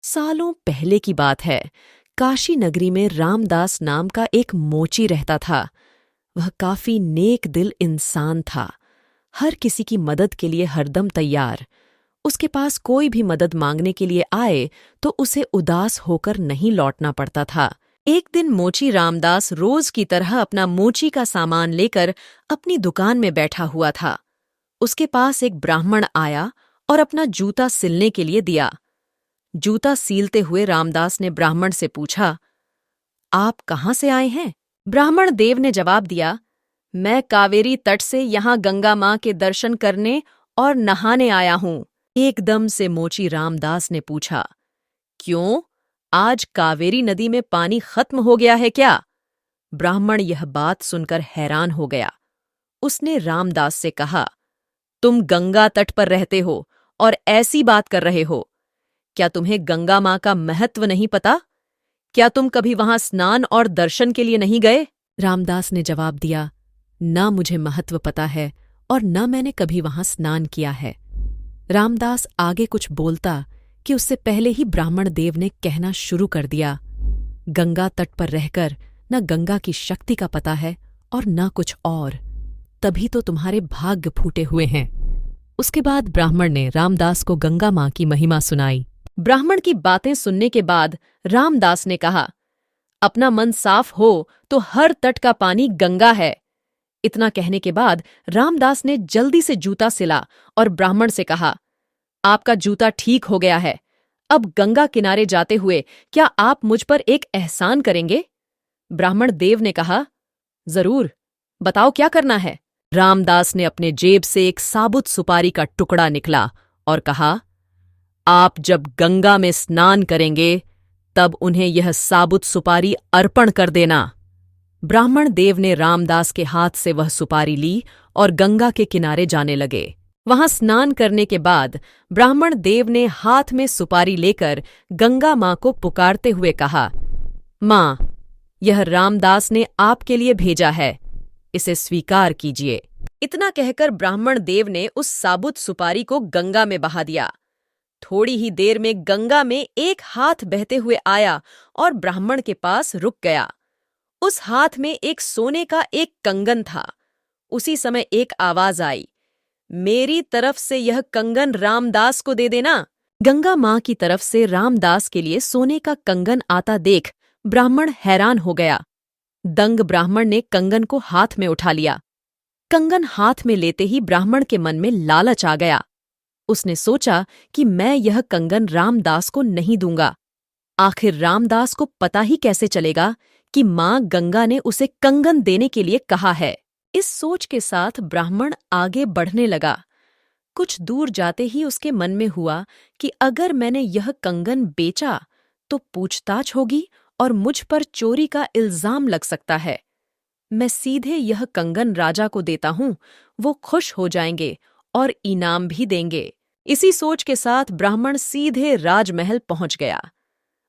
सालों पहले की बात है। काशी नगरी में रामदास नाम का एक मोची रहता था। वह काफी नेक दिल इंसान था, हर किसी की मदद के लिए हरदम तैयार। उसके पास कोई भी मदद मांगने के लिए आए तो उसे उदास होकर नहीं लौटना पड़ता था। एक दिन मोची रामदास रोज की तरह अपना मोची का सामान लेकर अपनी दुकान में बैठा हुआ था। उसके पास एक ब्राह्मण आया और अपना जूता सिलने के लिए दिया। जूता सीलते हुए रामदास ने ब्राह्मण से पूछा, आप कहाँ से आए हैं? ब्राह्मण देव ने जवाब दिया, मैं कावेरी तट से यहाँ गंगा माँ के दर्शन करने और नहाने आया हूँ। एकदम से मोची रामदास ने पूछा, क्यों, आज कावेरी नदी में पानी खत्म हो गया है क्या? ब्राह्मण यह बात सुनकर हैरान हो गया। उसने रामदास से कहा, तुम गंगा तट पर रहते हो और ऐसी बात कर रहे हो। क्या तुम्हें गंगा माँ का महत्व नहीं पता? क्या तुम कभी वहां स्नान और दर्शन के लिए नहीं गए? रामदास ने जवाब दिया, ना मुझे महत्व पता है और न मैंने कभी वहां स्नान किया है। रामदास आगे कुछ बोलता कि उससे पहले ही ब्राह्मण देव ने कहना शुरू कर दिया, गंगा तट पर रहकर न गंगा की शक्ति का पता है और न कुछ और, तभी तो तुम्हारे भाग्य फूटे हुए हैं। उसके बाद ब्राह्मण ने रामदास को गंगा माँ की महिमा सुनाई। ब्राह्मण की बातें सुनने के बाद रामदास ने कहा, अपना मन साफ हो तो हर तट का पानी गंगा है। इतना कहने के बाद रामदास ने जल्दी से जूता सिला और ब्राह्मण से कहा, आपका जूता ठीक हो गया है। अब गंगा किनारे जाते हुए क्या आप मुझ पर एक एहसान करेंगे? ब्राह्मण देव ने कहा, जरूर, बताओ क्या करना है? रामदास ने अपने जेब से एक साबुत सुपारी का टुकड़ा निकला और कहा, आप जब गंगा में स्नान करेंगे तब उन्हें यह साबुत सुपारी अर्पण कर देना। ब्राह्मण देव ने रामदास के हाथ से वह सुपारी ली और गंगा के किनारे जाने लगे। वहां स्नान करने के बाद ब्राह्मण देव ने हाथ में सुपारी लेकर गंगा माँ को पुकारते हुए कहा, माँ, यह रामदास ने आपके लिए भेजा है, इसे स्वीकार कीजिए। इतना कहकर ब्राह्मण देव ने उस साबुत सुपारी को गंगा में बहा दिया। थोड़ी ही देर में गंगा में एक हाथ बहते हुए आया और ब्राह्मण के पास रुक गया। उस हाथ में एक सोने का एक कंगन था। उसी समय एक आवाज आई, मेरी तरफ से यह कंगन रामदास को दे देना। गंगा माँ की तरफ से रामदास के लिए सोने का कंगन आता देख ब्राह्मण हैरान हो गया। दंग ब्राह्मण ने कंगन को हाथ में उठा लिया। कंगन हाथ में लेते ही ब्राह्मण के मन में लालच आ गया। उसने सोचा कि मैं यह कंगन रामदास को नहीं दूंगा। आखिर रामदास को पता ही कैसे चलेगा कि माँ गंगा ने उसे कंगन देने के लिए कहा है। इस सोच के साथ ब्राह्मण आगे बढ़ने लगा। कुछ दूर जाते ही उसके मन में हुआ कि अगर मैंने यह कंगन बेचा तो पूछताछ होगी और मुझ पर चोरी का इल्जाम लग सकता है। मैं सीधे यह कंगन राजा को देता हूँ, वो खुश हो जाएंगे और इनाम भी देंगे। इसी सोच के साथ ब्राह्मण सीधे राजमहल पहुंच गया।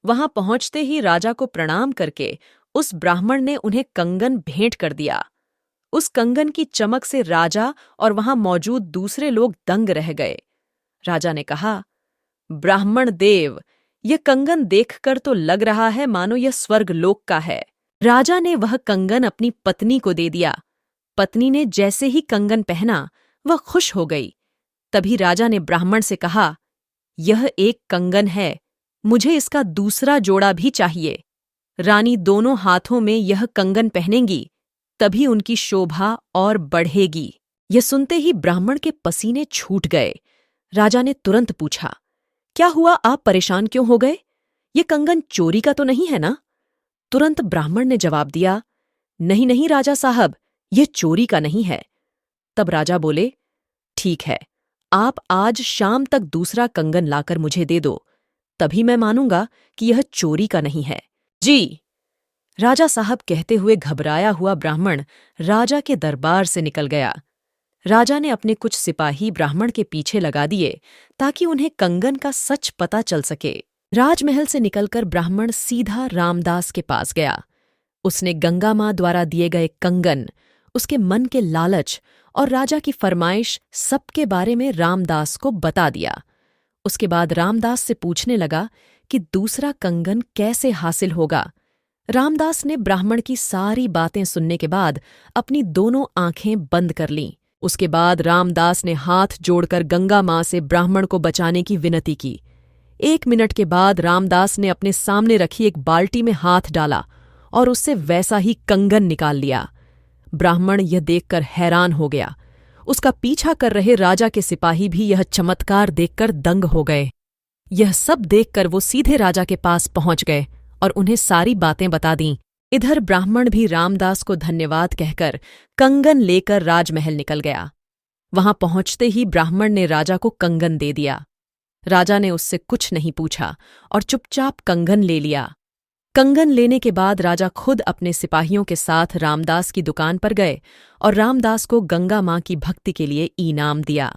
वहां पहुंचते ही राजा को प्रणाम करके उस ब्राह्मण ने उन्हें कंगन भेंट कर दिया। उस कंगन की चमक से राजा और वहां मौजूद दूसरे लोग दंग रह गए। राजा ने कहा, ब्राह्मण देव, यह कंगन देखकर तो लग रहा है मानो यह स्वर्ग लोक का है। राजा ने वह कंगन अपनी पत्नी को दे दिया। पत्नी ने जैसे ही कंगन पहना वह खुश हो गई। तभी राजा ने ब्राह्मण से कहा, यह एक कंगन है, मुझे इसका दूसरा जोड़ा भी चाहिए। रानी दोनों हाथों में यह कंगन पहनेंगी, तभी उनकी शोभा और बढ़ेगी। यह सुनते ही ब्राह्मण के पसीने छूट गए। राजा ने तुरंत पूछा, क्या हुआ, आप परेशान क्यों हो गए? ये कंगन चोरी का तो नहीं है ना? तुरंत ब्राह्मण ने जवाब दिया, नहीं नहीं राजा साहब, यह चोरी का नहीं है। तब राजा बोले, ठीक है, आप आज शाम तक दूसरा कंगन लाकर मुझे दे दो, तभी मैं मानूंगा कि यह चोरी का नहीं है। जी। राजा साहब कहते हुए घबराया हुआ ब्राह्मण राजा के दरबार से निकल गया। राजा ने अपने कुछ सिपाही ब्राह्मण के पीछे लगा दिए ताकि उन्हें कंगन का सच पता चल सके। राजमहल से निकलकर ब्राह्मण सीधा रामदास के पास गया। उसने गंगा माँ द्वारा दिए गए कंगन, उसके मन के लालच और राजा की फरमाइश सबके बारे में रामदास को बता दिया। उसके बाद रामदास से पूछने लगा कि दूसरा कंगन कैसे हासिल होगा। रामदास ने ब्राह्मण की सारी बातें सुनने के बाद अपनी दोनों आंखें बंद कर लीं। उसके बाद रामदास ने हाथ जोड़कर गंगा मां से ब्राह्मण को बचाने की विनती की। 1 मिनट के बाद रामदास ने अपने सामने रखी एक बाल्टी में हाथ डाला और उससे वैसा ही कंगन निकाल लिया। ब्राह्मण यह देखकर हैरान हो गया। उसका पीछा कर रहे राजा के सिपाही भी यह चमत्कार देखकर दंग हो गए। यह सब देखकर वो सीधे राजा के पास पहुंच गए और उन्हें सारी बातें बता दीं। इधर ब्राह्मण भी रामदास को धन्यवाद कहकर कंगन लेकर राजमहल निकल गया। वहां पहुंचते ही ब्राह्मण ने राजा को कंगन दे दिया। राजा ने उससे कुछ नहीं पूछा और चुपचाप कंगन ले लिया। कंगन लेने के बाद राजा खुद अपने सिपाहियों के साथ रामदास की दुकान पर गए और रामदास को गंगा मां की भक्ति के लिए इनाम दिया।